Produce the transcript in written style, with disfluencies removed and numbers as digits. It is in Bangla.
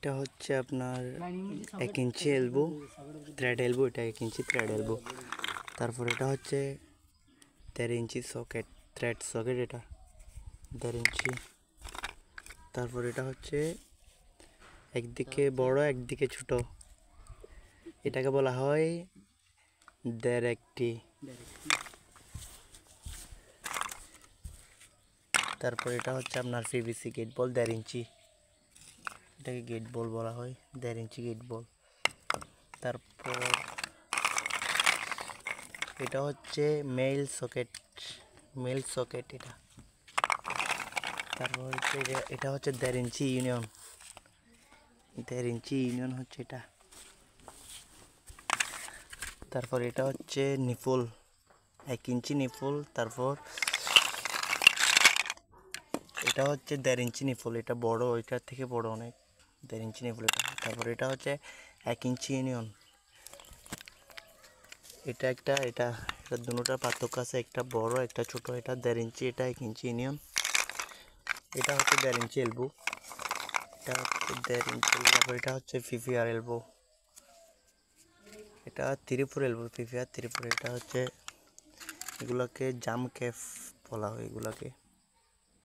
এটা হচ্ছে আপনার 1 ইঞ্চি এলবো থ্রেড এলবো, এটা 1 ইঞ্চি থ্রেড এলবো। তারপর এটা হচ্ছে 1.5 ইঞ্চি সকেট, থ্রেড সকেট, এটা 1.5 ইঞ্চি। তারপর এটা হচ্ছে একদিকে বড় একদিকে ছোট, এটাকে বলা হয় 1.5 একটি। তারপর এটা হচ্ছে আপনার পিভিসি গেট বল 1.5 ইঞ্চি, এটাকে গেট বল বলা হয়, 1.5 ইঞ্চি গেট বল। তারপর এটা হচ্ছে মেইল সকেট, এটা। তারপর হচ্ছে এটা হচ্ছে 1.5 ইঞ্চি ইউনিয়ন, 1.5 ইঞ্চি ইউনিয়ন হচ্ছে এটা। তারপর এটা হচ্ছে নিপল, 1 ইঞ্চি নিপল। তারপর এটা হচ্ছে 1.5 ইঞ্চি নিপল, এটা বড়, এটার থেকে বড় অনেক, 1.5 ইঞ্চি নিপল এটা। তারপর এটা হচ্ছে 1 ইঞ্চি ইউনিয়ন, এটা দুটোটার পার্থক্য আছে, একটা বড় একটা ছোট, এটা 1.5 ইঞ্চি, এটা 1 ইঞ্চি ইউনিয়ন। এটা হচ্ছে 1.5 ইঞ্চি এলবো, এটা হচ্ছে 1.5 ইঞ্চি। তারপর এটা হচ্ছে পিপিআর এলবো, এটা 3/4 এলবো, পিপিআর 3/4। এটা হচ্ছে এগুলোকে জাম ক্যাপ বলা হয় এগুলোকে।